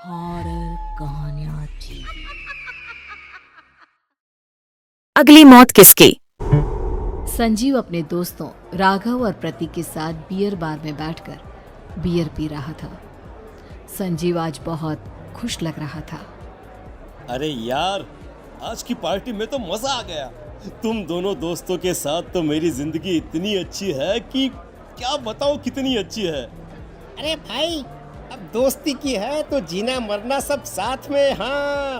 Horror कहानियां थी। अगली मौत किसकी? संजीव अपने दोस्तों राघव और प्रतीक के साथ बियर बार में बैठकर बियर पी रहा था। संजीव आज बहुत खुश लग रहा था। अरे यार, आज की पार्टी में तो मजा आ गया। तुम दोनों दोस्तों के साथ तो मेरी जिंदगी इतनी अच्छी है कि क्या बताऊं कितनी अच्छी है। अरे भाई, अब दोस्ती की है तो जीना मरना सब साथ में। हाँ,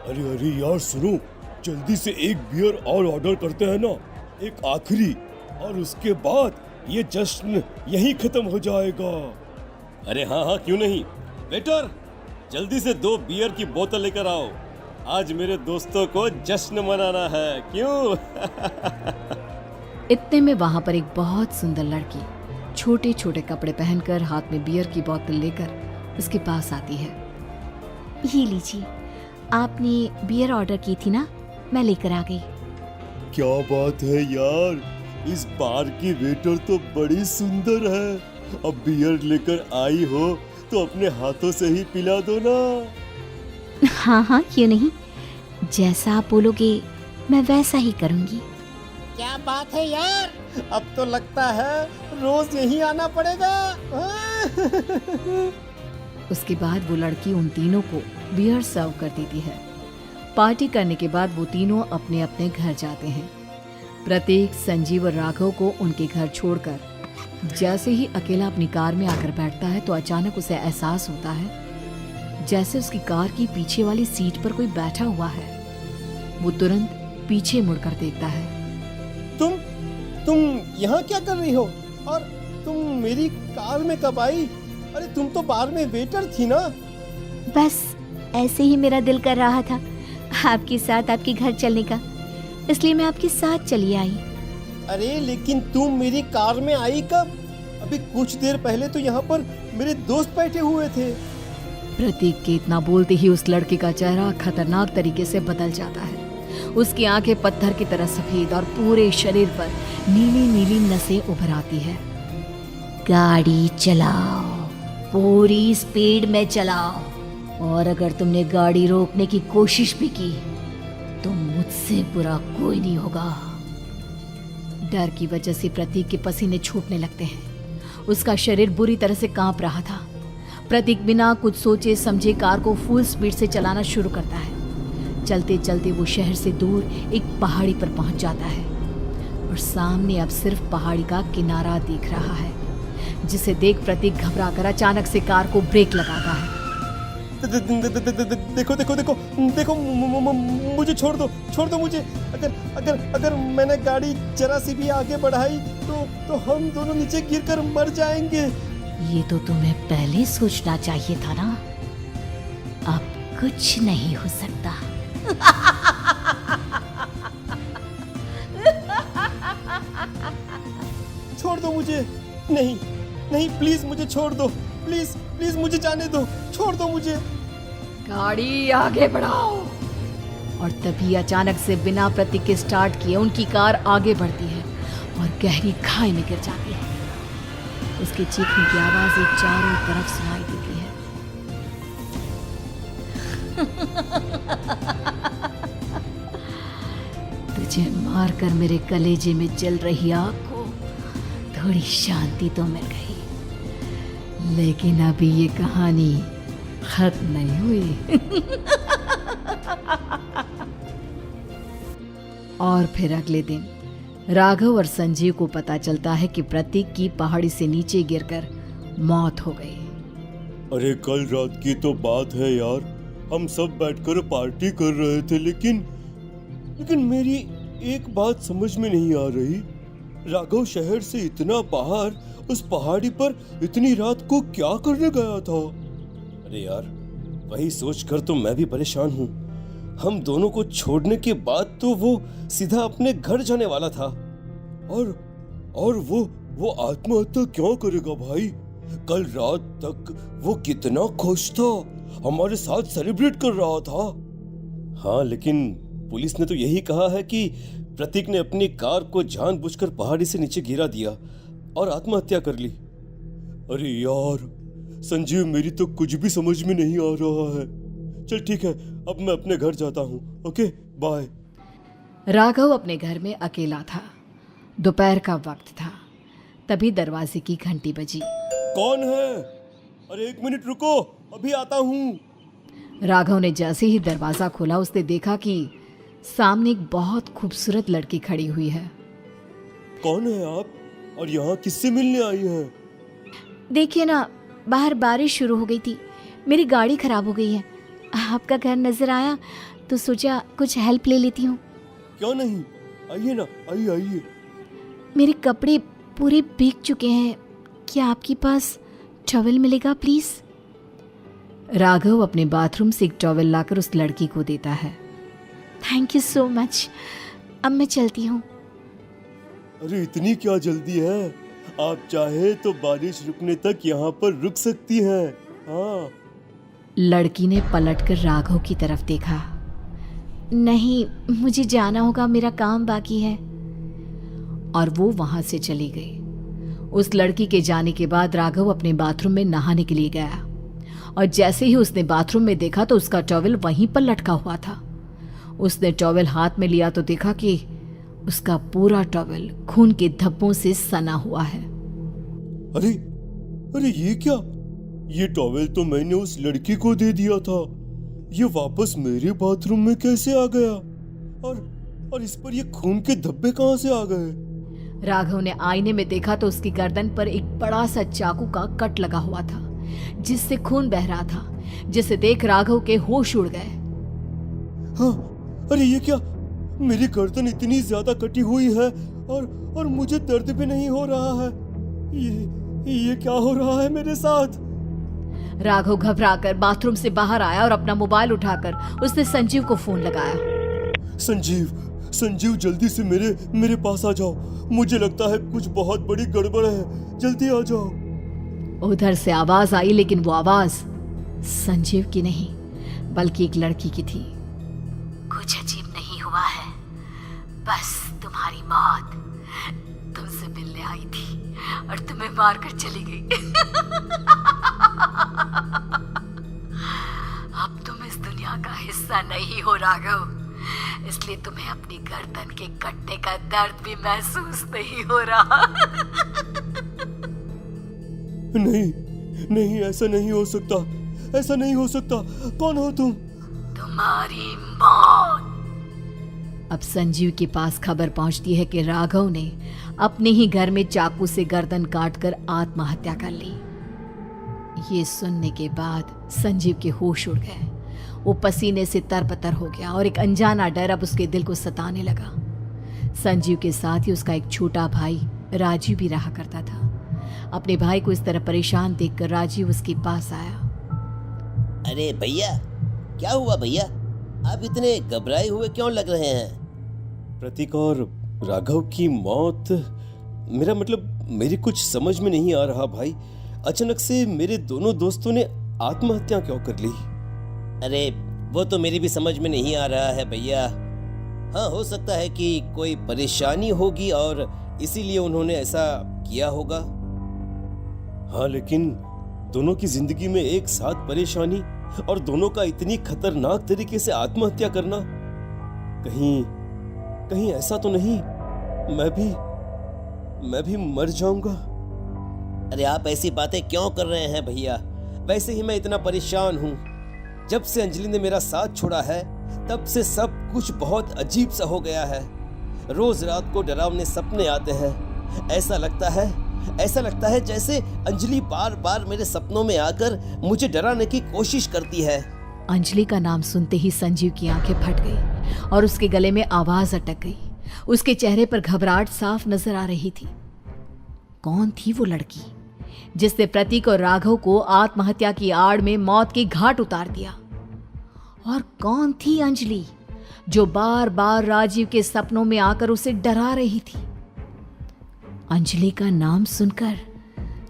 अरे अरे यार सुनो, जल्दी से एक बियर और ऑर्डर करते हैं ना, एक आखिरी, और उसके बाद ये जश्न यहीं खत्म हो जाएगा। अरे हाँ हाँ, क्यों नहीं। वेटर, जल्दी से 2 बियर की बोतल लेकर आओ। आज मेरे दोस्तों को जश्न मनाना है, क्यों? इतने में वहां पर एक बहुत सुंदर लड़की छोटे छोटे कपड़े पहनकर हाथ में बियर की बोतल लेकर उसके पास आती है। ये लीजिए, आपने बियर ऑर्डर की थी ना, मैं लेकर आ गई। क्या बात है यार, इस बार की वेटर तो बड़ी सुंदर है। अब बियर लेकर आई हो तो अपने हाथों से ही पिला दो ना। हाँ हाँ, क्यों नहीं, जैसा आप बोलोगे मैं वैसा ही करूँगी। क्या बात है यार, अब तो लगता है रोज यहीं आना पड़ेगा। उसके बाद वो लड़की उन तीनों को बियर सर्व कर देती है। पार्टी करने के बाद वो तीनों अपने अपने घर जाते हैं। प्रतीक, संजीव और राघव को उनके घर छोड़कर जैसे ही अकेला अपनी कार में आकर बैठता है तो अचानक उसे एहसास होता है जैसे उसकी कार की पीछे वाली सीट पर कोई बैठा हुआ है। वो तुरंत पीछे मुड़कर देखता है। तुम यहाँ क्या कर रही हो? और तुम मेरी कार में कब आई? अरे तुम तो बार में वेटर थी ना। बस ऐसे ही मेरा दिल कर रहा था आपके साथ आपके घर चलने का, इसलिए मैं आपके साथ चली आई। अरे लेकिन तुम मेरी कार में आई कब? अभी कुछ देर पहले तो यहाँ पर मेरे दोस्त बैठे हुए थे। प्रतीक के इतना बोलते ही उस लड़के का चेहरा खतरनाक तरीके से बदल जाता है। उसकी आंखें पत्थर की तरह सफेद और पूरे शरीर पर नीली नीली नसें उभर आती है। गाड़ी चलाओ, पूरी स्पीड में चलाओ, और अगर तुमने गाड़ी रोकने की कोशिश भी की तो मुझसे बुरा कोई नहीं होगा। डर की वजह से प्रतीक के पसीने छूटने लगते हैं। उसका शरीर बुरी तरह से कांप रहा था। प्रतीक बिना कुछ सोचे समझे कार को फुल स्पीड से चलाना शुरू करता है। चलते चलते वो शहर से दूर एक पहाड़ी पर पहुंच जाता है और सामने अब सिर्फ पहाड़ी का किनारा दिख रहा है, जिसे देख प्रतीक घबरा कर अचानक से कार को ब्रेक लगाता है। देखो देखो देखो देखो, मुझे छोड़ दो मुझे। अगर मैंने गाड़ी जरा सी भी आगे बढ़ाई तो हम दोनों नीचे गिरकर मर जाएंगे। ये तो तुम्हें पहले सोचना चाहिए था ना। अब कुछ नहीं हो सकता। छोड़ दो मुझे। नहीं नहीं, प्लीज मुझे छोड़ दो। प्लीज प्लीज मुझे जाने दो, छोड़ दो मुझे। गाड़ी आगे बढ़ाओ। और तभी अचानक से बिना प्रतीक के स्टार्ट किए उनकी कार आगे बढ़ती है और गहरी खाई में गिर जाती है। उसके चीखने की आवाजें चारों तरफ सुनाई देती है। तुझे मारकर मेरे कलेजे में जल रही आग को थोड़ी शांति तो मिल गई, लेकिन अभी ये कहानी खत्म नहीं हुई। और फिर अगले दिन राघव और संजीव को पता चलता है कि प्रतीक की पहाड़ी से नीचे गिरकर मौत हो गई। अरे कल रात की तो बात है यार, हम सब बैठकर पार्टी कर रहे थे, लेकिन मेरी एक बात समझ में नहीं आ रही। राघव शहर से इतना बाहर उस पहाड़ी पर इतनी रात को क्या करने गया था? अरे यार, वही सोचकर तो मैं भी परेशान हूँ। हम दोनों को छोड़ने के बाद तो वो सीधा अपने घर जाने वाला था, और वो आत्महत्या क्यों करेगा भाई? कल रात तक वो कितना खुश था, हमारे साथ सेलिब्रेट कर रहा था। हाँ, लेकिन पुलिस ने तो यही कहा है कि प्रतीक ने अपनी कार को जानबूझकर पहाड़ी से नीचे गिरा दिया और आत्महत्या कर ली। अरे यार, संजीव मेरी तो कुछ भी समझ में नहीं आ रहा है। चल ठीक है, अब मैं अपने घर जाता हूँ। Okay bye. राघव अपने घर में अकेला था। दोपहर का वक्त था। तभी दरवाजे की घंटी बजी। कौन है? अरे 1 मिनट रुको, अभी आता हूँ। राघव ने जैसे ही दरवाजा खोला उसने देखा कि सामने एक बहुत खूबसूरत लड़की खड़ी हुई है। कौन है आप और यहाँ किससे मिलने आई हैं? देखिए ना, बाहर बारिश शुरू हो गई थी, मेरी गाड़ी खराब हो गई है। आपका घर नजर आया तो सोचा कुछ हेल्प ले लेती हूँ। क्यों नहीं, आइए ना, आइए आइए। मेरे कपड़े पूरे भीग चुके हैं, क्या आपके पास टॉवल मिलेगा प्लीज? राघव अपने बाथरूम से एक टॉवल लाकर उस लड़की को देता है। थैंक यू सो मच, अब मैं चलती हूँ। अरे इतनी क्या जल्दी है? आप चाहे तो बारिश रुकने तक यहाँ पर रुक सकती हैं। हाँ। लड़की ने पलटकर राघव की तरफ देखा। नहीं, मुझे जाना होगा, मेरा काम बाकी है। और वो वहां से चली गई। उस लड़की के जाने के बाद राघव अपने बाथरूम में नहाने के लिए गया और जैसे ही उसने बाथरूम में देखा तो उसका टॉवल वहीं पर लटका हुआ था। उसने टॉवल हाथ में लिया तो देखा कि उसका पूरा टॉवल खून के धब्बों से सना हुआ है। अरे अरे ये क्या? ये टॉवल तो मैंने उस लड़की को दे दिया था। ये वापस मेरे बाथरूम में कैसे आ गया? और इस पर ये खून के धब्बे कहां से आ गए? राघव ने आईने में देखा तो उसकी गर्दन पर एक बड़ा सा चाकू का कट लगा हुआ था जिससे खून बह रहा था, जिसे देख राघव के होश उड़ गए। हाँ, अरे ये क्या? मेरी गर्दन इतनी ज्यादा कटी हुई है और मुझे दर्द भी नहीं हो रहा है। ये क्या हो रहा है मेरे साथ? राघव घबराकर बाथरूम से बाहर आया और अपना मोबाइल उठाकर उसने संजीव को फोन लगाया। संजीव जल्दी से मेरे पास आ जाओ। मुझे लगता है कुछ बहुत बड़ी गड़बड़ है, जल्दी आ जाओ। उधर से आवाज आई, लेकिन वो आवाज संजीव की नहीं बल्कि एक लड़की की थी। कुछ अजीब नहीं हुआ है, बस तुम्हारी मौत तुमसे मिलने आई थी और तुम्हें मारकर चली गई। अब तुम इस दुनिया का हिस्सा नहीं हो राघव, इसलिए तुम्हें अपनी गर्दन के कटने का दर्द भी महसूस नहीं हो रहा। नहीं, ऐसा नहीं हो सकता, ऐसा नहीं हो सकता। कौन हो तुम? तुम्हारी मौत। अब संजीव के पास खबर पहुंचती है कि राघव ने अपने ही घर में चाकू से गर्दन काटकर आत्महत्या कर ली। ये सुनने के बाद संजीव के होश उड़ गए। वो पसीने से तरबतर हो गया और एक अनजाना डर अब उसके दिल को सताने लगा। संजीव के साथ ही उसका एक छोटा भाई राजीव भी रहा करता था। अपने भाई को इस तरह परेशान देखकर राजीव उसके पास आया। अरे भैया, क्या हुआ भैया? आप इतने घबराए हुए क्यों लग रहे हैं? प्रतीक और राघव की मौत, मेरा मतलब मेरी कुछ समझ में नहीं आ रहा भाई। अचानक से मेरे दोनों दोस्तों ने आत्महत्या क्यों कर ली? अरे वो तो मेरी भी समझ में नहीं आ रहा है भैया। हाँ, हो सकता है कि कोई परेशानी होगी और इसीलिए उन्होंने ऐसा किया होगा। हाँ, लेकिन दोनों की जिंदगी में एक साथ परेशानी और दोनों का इतनी खतरनाक तरीके से आत्महत्या करना, कहीं ऐसा तो नहीं मैं भी मर जाऊंगा? अरे आप ऐसी बातें क्यों कर रहे हैं भैया? वैसे ही मैं इतना परेशान हूँ। जब से अंजलि ने मेरा साथ छोड़ा है तब से सब कुछ बहुत अजीब सा हो गया है। रोज रात को डरावने सपने आते हैं। ऐसा लगता है जैसे अंजलि बार बार मेरे सपनों में आकर मुझे डराने की कोशिश करती है। अंजलि का नाम सुनते ही संजीव की आंखें फट गई और उसके गले में आवाज अटक गई। उसके चेहरे पर घबराहट साफ नजर आ रही थी। कौन थी वो लड़की जिसने प्रतीक और राघव को आत्महत्या की आड़ में मौत के घाट उतार दिया? और कौन थी अंजलि जो बार बार राजीव के सपनों में आकर उसे डरा रही थी? अंजलि का नाम सुनकर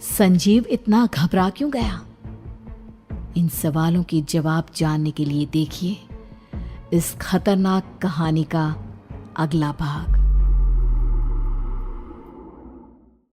संजीव इतना घबरा क्यों गया? इन सवालों के जवाब जानने के लिए देखिए इस खतरनाक कहानी का अगला भाग।